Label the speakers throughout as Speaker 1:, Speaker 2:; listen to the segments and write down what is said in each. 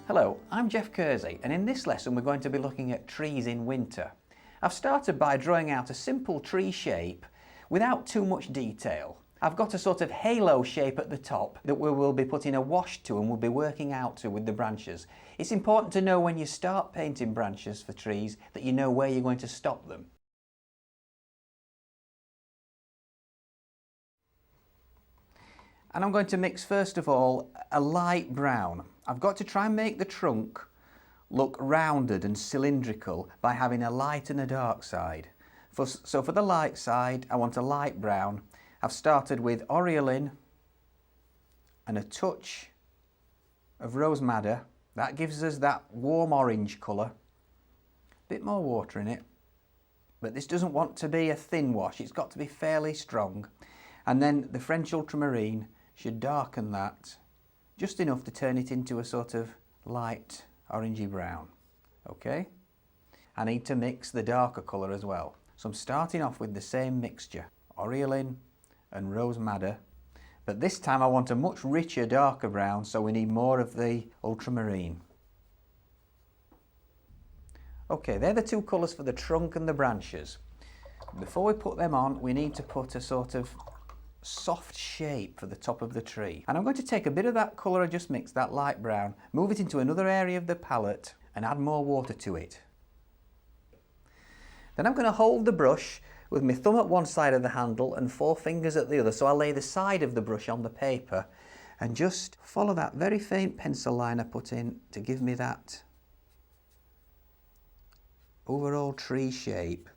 Speaker 1: Hello, I'm Geoff Kersey, and in this lesson we're going to be looking at trees in winter. I've started by drawing out a simple tree shape without too much detail. I've got a sort of halo shape at the top that we will be putting a wash to and we'll be working out to with the branches. It's important to know when you start painting branches for trees that you know where you're going to stop them. And I'm going to mix first of all a light brown. I've got to try and make the trunk look rounded and cylindrical by having a light and a dark side. So for the light side I want a light brown. I've started with Oriolin and a touch of rose madder. That gives us that warm orange colour. A bit more water in it, but this doesn't want to be a thin wash, it's got to be fairly strong. And then the French ultramarine should darken that just enough to turn it into a sort of light orangey brown. Okay? I need to mix the darker colour as well. So I'm starting off with the same mixture, Oriolin and rose madder, but this time I want a much richer darker brown, so we need more of the ultramarine. Okay, they're the two colours for the trunk and the branches. Before we put them on, we need to put a sort of soft shape for the top of the tree. And I'm going to take a bit of that colour I just mixed, that light brown, move it into another area of the palette and add more water to it. Then I'm going to hold the brush with my thumb at one side of the handle and four fingers at the other, so I'll lay the side of the brush on the paper and just follow that very faint pencil line I put in to give me that overall tree shape.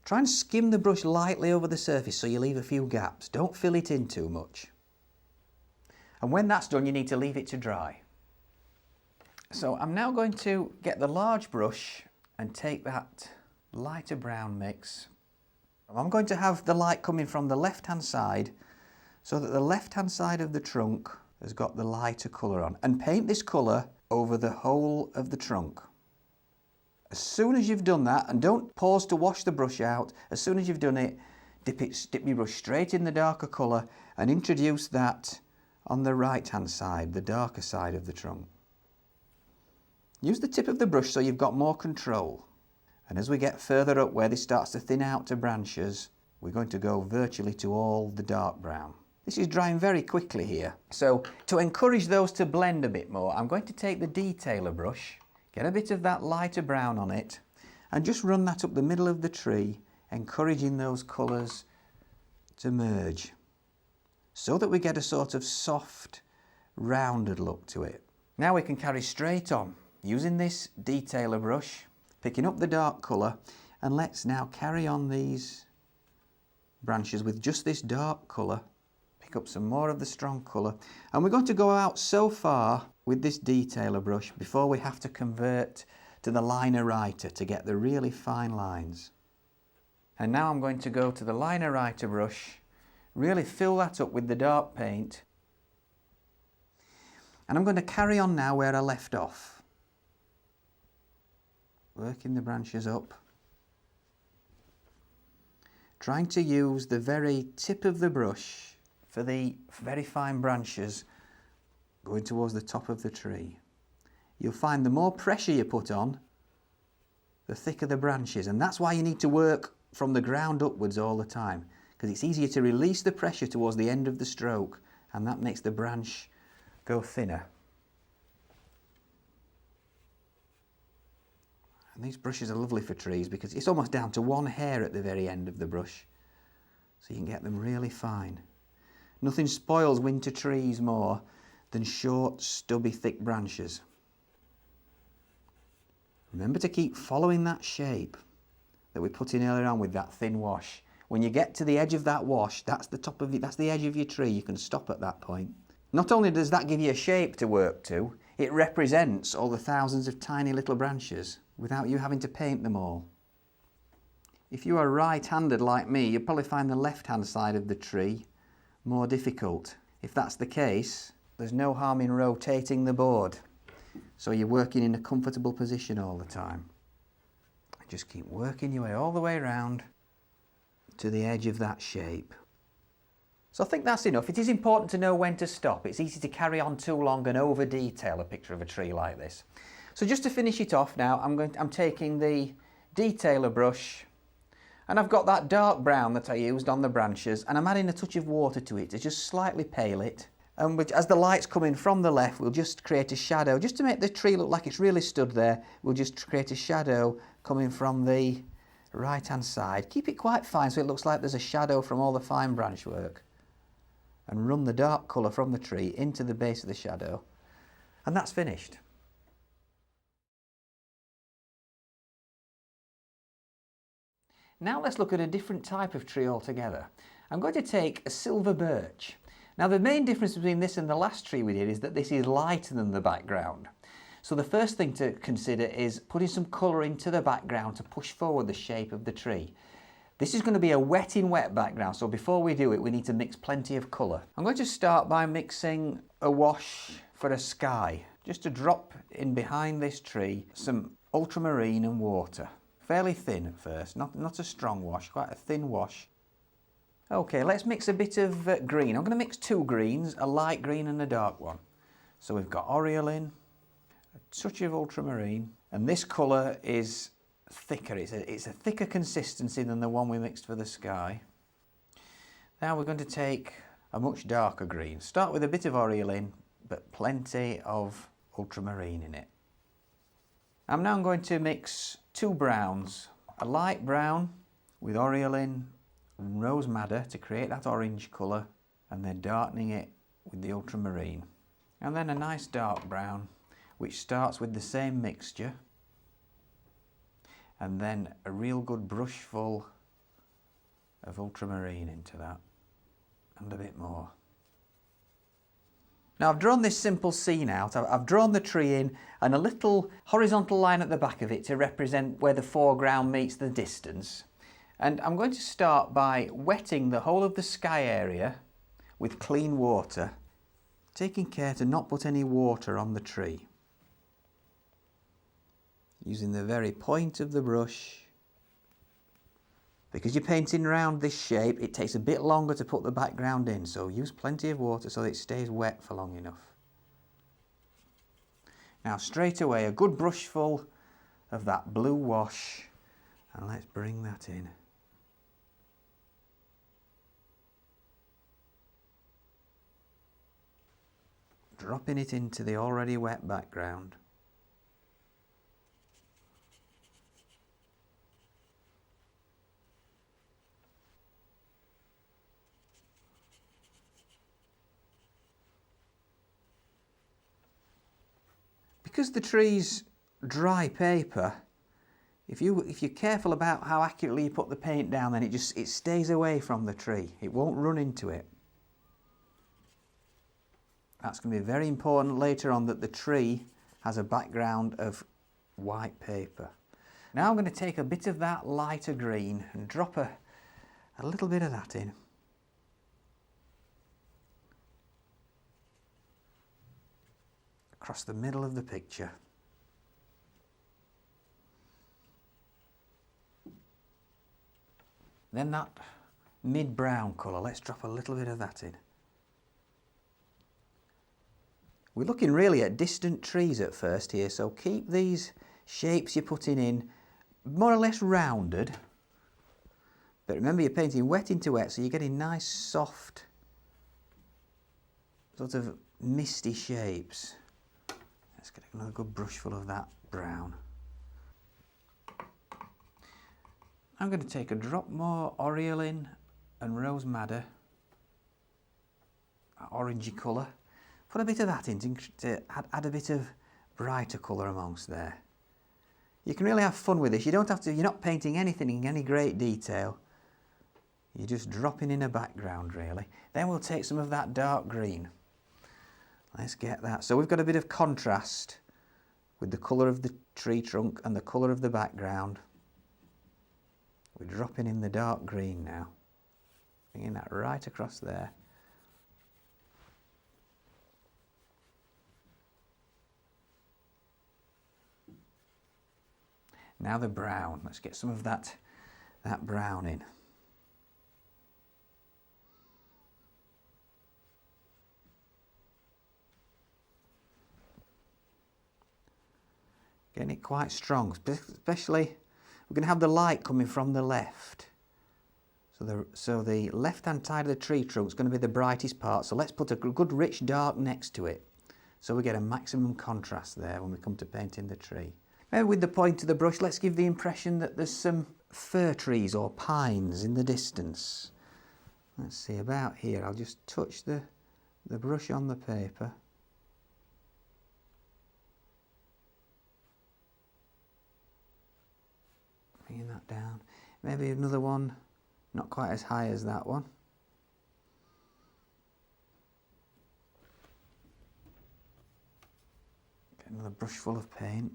Speaker 1: Try and skim the brush lightly over the surface so you leave a few gaps. Don't fill it in too much. And when that's done, you need to leave it to dry. So I'm now going to get the large brush and take that lighter brown mix. I'm going to have the light coming from the left-hand side so that the left-hand side of the trunk has got the lighter colour on. And paint this colour over the whole of the trunk. As soon as you've done that, and don't pause to wash the brush out, as soon as you've done it, dip your brush straight in the darker colour and introduce that on the right hand side, the darker side of the trunk. Use the tip of the brush so you've got more control. And as we get further up where this starts to thin out to branches, we're going to go virtually to all the dark brown. This is drying very quickly here. So to encourage those to blend a bit more, I'm going to take the detailer brush, get a bit of that lighter brown on it and just run that up the middle of the tree, encouraging those colours to merge so that we get a sort of soft, rounded look to it. Now we can carry straight on using this detailer brush, picking up the dark colour, and let's now carry on these branches with just this dark colour. Pick up some more of the strong colour, and we're going to go out so far with this detailer brush before we have to convert to the liner writer to get the really fine lines. And now I'm going to go to the liner writer brush, really fill that up with the dark paint, and I'm going to carry on now where I left off, working the branches up, trying to use the very tip of the brush for the very fine branches going towards the top of the tree. You'll find the more pressure you put on, the thicker the branches, and that's why you need to work from the ground upwards all the time, because it's easier to release the pressure towards the end of the stroke, and that makes the branch go thinner. And these brushes are lovely for trees because it's almost down to one hair at the very end of the brush, so you can get them really fine. Nothing spoils winter trees more than short, stubby, thick branches. Remember to keep following that shape that we put in earlier on with that thin wash. When you get to the edge of that wash, that's the top of it, that's the edge of your tree. You can stop at that point. Not only does that give you a shape to work to, it represents all the thousands of tiny little branches without you having to paint them all. If you are right-handed like me, you'll probably find the left-hand side of the tree more difficult. If that's the case, there's no harm in rotating the board so you're working in a comfortable position all the time. Just keep working your way all the way around to the edge of that shape. So I think that's enough. It is important to know when to stop. It's easy to carry on too long and over detail a picture of a tree like this. So just to finish it off now, I'm taking the detailer brush, and I've got that dark brown that I used on the branches, and I'm adding a touch of water to it to just slightly pale it. And as the light's coming from the left, we'll just create a shadow, just to make the tree look like it's really stood there. We'll just create a shadow coming from the right hand side. Keep it quite fine so it looks like there's a shadow from all the fine branch work. And run the dark colour from the tree into the base of the shadow. And that's finished. Now let's look at a different type of tree altogether. I'm going to take a silver birch. Now the main difference between this and the last tree we did is that this is lighter than the background. So the first thing to consider is putting some colour into the background to push forward the shape of the tree. This is going to be a wet in wet background, so before we do it we need to mix plenty of colour. I'm going to start by mixing a wash for a sky. Just to drop in behind this tree some ultramarine and water. Fairly thin at first, not a strong wash, quite a thin wash. Okay, let's mix a bit of green. I'm going to mix two greens, a light green and a dark one. So we've got Oriolin, a touch of ultramarine, and this colour is thicker. It's a thicker consistency than the one we mixed for the sky. Now we're going to take a much darker green. Start with a bit of Oriolin, but plenty of ultramarine in it. I'm now going to mix two browns, a light brown with Oriolin and rose madder to create that orange colour, and then darkening it with the ultramarine. And then a nice dark brown, which starts with the same mixture, and then a real good brush full of ultramarine into that, and a bit more. Now I've drawn this simple scene out. I've drawn the tree in and a little horizontal line at the back of it to represent where the foreground meets the distance. And I'm going to start by wetting the whole of the sky area with clean water, taking care to not put any water on the tree. Using the very point of the brush. Because you're painting around this shape, it takes a bit longer to put the background in, so use plenty of water so that it stays wet for long enough. Now straight away, a good brushful of that blue wash, and let's bring that in. Dropping it into the already wet background. Because the tree's dry paper, if you're careful about how accurately you put the paint down, then it stays away from the tree. It won't run into it. That's going to be very important later on, that the tree has a background of white paper. Now I'm going to take a bit of that lighter green and drop a little bit of that in. Across the middle of the picture. Then that mid-brown colour, let's drop a little bit of that in. We're looking really at distant trees at first here, so keep these shapes you're putting in more or less rounded. But remember, you're painting wet into wet, so you're getting nice, soft, sort of misty shapes. Let's get another good brush full of that brown. I'm going to take a drop more Oriolin and rose madder, orangey colour. Put a bit of that in to add a bit of brighter colour amongst there. You can really have fun with this. You don't have to. You're not painting anything in any great detail. You're just dropping in a background really. Then we'll take some of that dark green. Let's get that. So we've got a bit of contrast with the colour of the tree trunk and the colour of the background. We're dropping in the dark green now. Bringing that right across there. Now the brown. Let's get some of that brown in. Getting it quite strong, especially we're going to have the light coming from the left. So the left-hand side of the tree trunk is going to be the brightest part. So let's put a good rich dark next to it, so we get a maximum contrast there when we come to painting the tree. Maybe with the point of the brush, let's give the impression that there's some fir trees or pines in the distance. Let's see, about here, I'll just touch the brush on the paper. Bringing that down. Maybe another one, not quite as high as that one. Get another brush full of paint.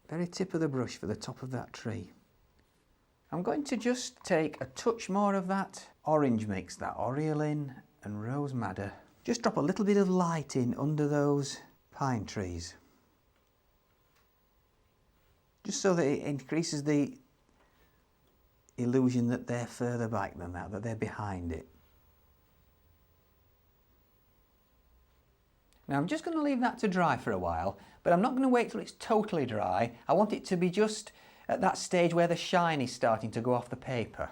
Speaker 1: Very tip of the brush for the top of that tree. I'm going to just take a touch more of that orange mix, that Oriolin and Rose Madder. Just drop a little bit of light in under those pine trees. Just so that it increases the illusion that they're further back than that they're behind it. Now I'm just going to leave that to dry for a while, but I'm not going to wait till it's totally dry. I want it to be just at that stage where the shine is starting to go off the paper.